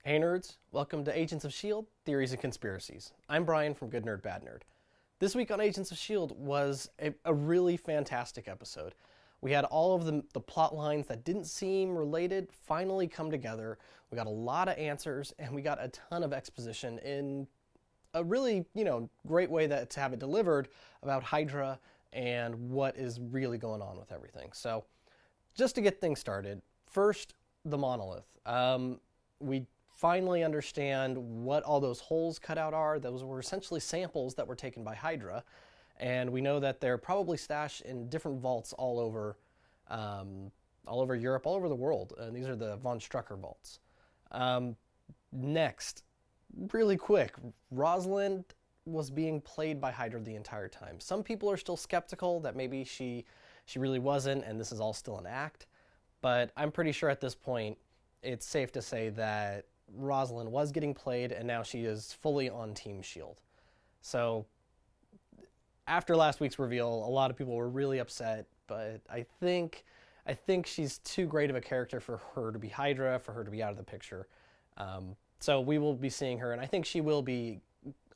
Hey nerds, welcome to Agents of S.H.I.E.L.D. Theories and Conspiracies. I'm Brian from Good Nerd Bad Nerd. This week on Agents of S.H.I.E.L.D. was a really fantastic episode. We had all of the plot lines that didn't seem related finally come together. We got a lot of answers, and we got a ton of exposition in a really, great way to have it delivered about Hydra and what is really going on with everything. So, just to get things started, first, the monolith. We finally understand what all those holes cut out are. Those were essentially samples that were taken by Hydra, and we know that they're probably stashed in different vaults all over Europe, all over the world. And these are the von Strucker vaults. Next, really quick, Rosalind was being played by Hydra the entire time. Some people are still skeptical that maybe she really wasn't, and this is all still an act. But I'm pretty sure at this point, it's safe to say that Rosalind was getting played, and now she is fully on Team S.H.I.E.L.D. So, after last week's reveal, a lot of people were really upset, but I think she's too great of a character for her to be Hydra, for her to be out of the picture. So we will be seeing her, and I think she will be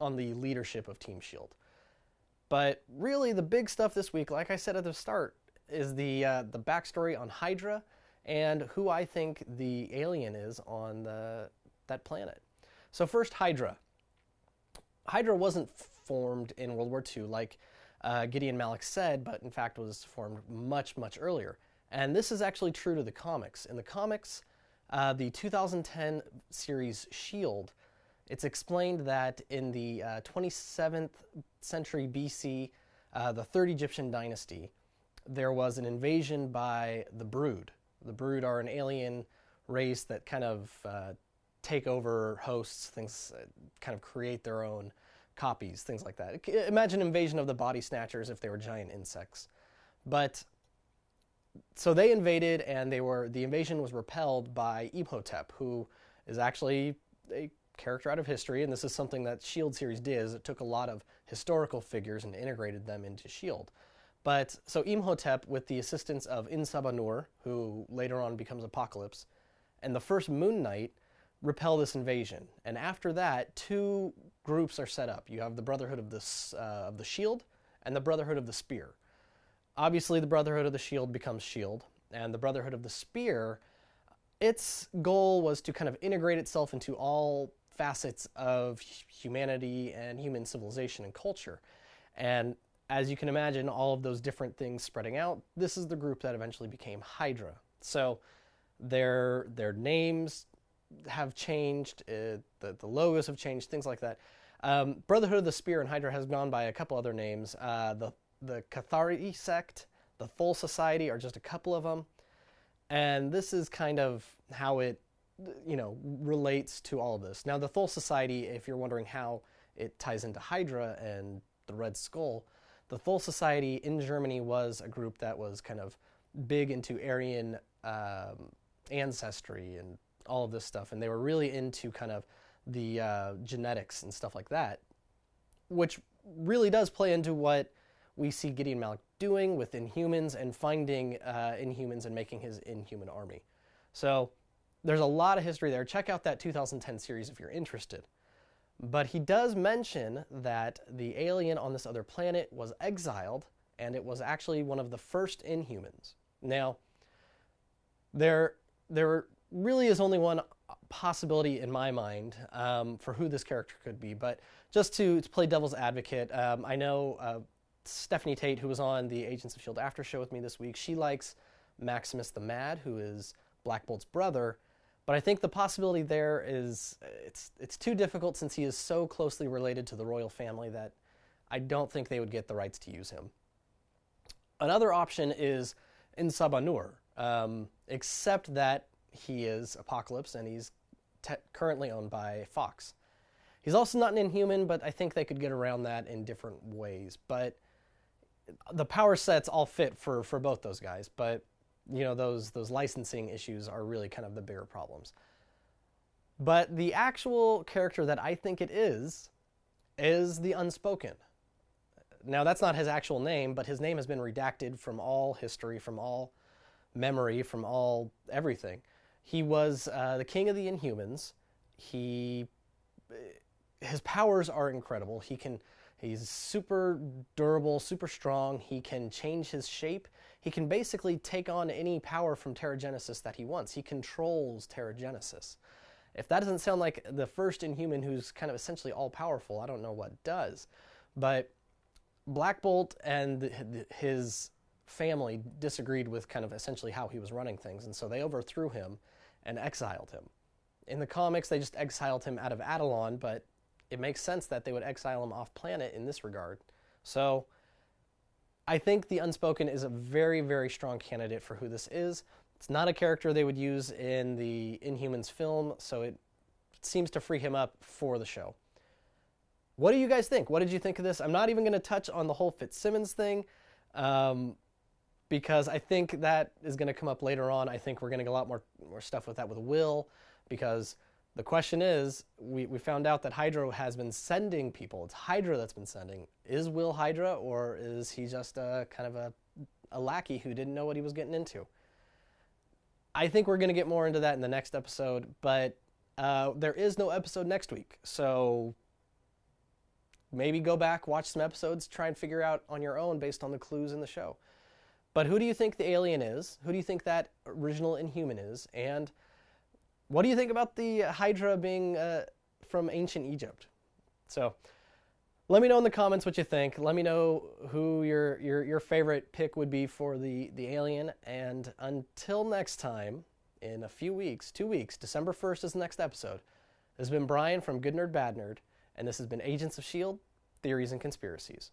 on the leadership of Team S.H.I.E.L.D. But really, the big stuff this week, like I said at the start, is the backstory on Hydra and who I think the alien is on that planet. So first, Hydra. Hydra wasn't formed in World War II like Gideon Malik said, but in fact was formed much, much earlier. And this is actually true to the comics. In the comics, the 2010 series S.H.I.E.L.D., it's explained that in the 27th century BC, the Third Egyptian dynasty, there was an invasion by the Brood. The Brood are an alien race that kind of take over hosts, things, kind of create their own copies, things like that. Imagine invasion of the body snatchers if they were giant insects. But so they invaded, and the invasion was repelled by Imhotep, who is actually a character out of history, and this is something that S.H.I.E.L.D. series did, is it took a lot of historical figures and integrated them into S.H.I.E.L.D. But so Imhotep, with the assistance of Insabanur, who later on becomes Apocalypse, and the first Moon Knight, repel this invasion. And after that, two groups are set up. You have the Brotherhood of the Shield and the Brotherhood of the Spear. Obviously, the Brotherhood of the Shield becomes S.H.I.E.L.D., and the Brotherhood of the Spear, its goal was to kind of integrate itself into all facets of humanity and human civilization and culture. And as you can imagine, all of those different things spreading out, this is the group that eventually became Hydra. So their names have changed, the logos have changed, things like that. Brotherhood of the Spear and Hydra has gone by a couple other names. The Cathari sect, the Thule Society are just a couple of them. And this is kind of how it, relates to all of this. Now, the Thule Society, if you're wondering how it ties into Hydra and the Red Skull, the Thule Society in Germany was a group that was kind of big into Aryan ancestry and all of this stuff, and they were really into kind of the genetics and stuff like that, which really does play into what we see Gideon Malik doing with Inhumans and finding Inhumans and making his Inhuman army. So there's a lot of history there. Check out that 2010 series if you're interested. But he does mention that the alien on this other planet was exiled, and it was actually one of the first Inhumans. Now, there really is only one possibility in my mind for who this character could be. But just to play devil's advocate, I know Stephanie Tate, who was on the Agents of S.H.I.E.L.D. after show with me this week, she likes Maximus the Mad, who is Black Bolt's brother. But I think the possibility there is it's too difficult since he is so closely related to the royal family that I don't think they would get the rights to use him. Another option is Insabanur, except that he is Apocalypse and he's currently owned by Fox. He's also not an Inhuman, but I think they could get around that in different ways. But the power sets all fit for both those guys, but those licensing issues are really kind of the bigger problems. But the actual character that I think it is the Unspoken. Now, that's not his actual name, but his name has been redacted from all history, from all memory, from all everything. He was the king of the Inhumans. he his powers are incredible. He's super durable, super strong. He can change his shape. He can basically take on any power from Terrigenesis that he wants. He controls Terrigenesis. If that doesn't sound like the first Inhuman who's kind of essentially all powerful, I don't know what does. But Black Bolt and his family disagreed with kind of essentially how he was running things, and so they overthrew him and exiled him. In the comics, they just exiled him out of Adelon, but it makes sense that they would exile him off planet in this regard. So I think the Unspoken is a very, very strong candidate for who this is. It's not a character they would use in the Inhumans film, so it seems to free him up for the show. What do you guys think? What did you think of this? I'm not even going to touch on the whole Fitzsimmons thing because I think that is going to come up later on. I think we're going to get a lot more stuff with that with Will, because the question is, we found out that Hydra has been sending people. It's Hydra that's been sending. Is Will Hydra, or is he just kind of a lackey who didn't know what he was getting into? I think we're going to get more into that in the next episode, but there is no episode next week, so maybe go back, watch some episodes, try and figure out on your own based on the clues in the show. But who do you think the alien is? Who do you think that original Inhuman is? And what do you think about the Hydra being from ancient Egypt? So let me know in the comments what you think. Let me know who your favorite pick would be for the alien. And until next time, in a few weeks, 2 weeks, December 1st is the next episode. This has been Brian from Good Nerd Bad Nerd, and this has been Agents of S.H.I.E.L.D. Theories and Conspiracies.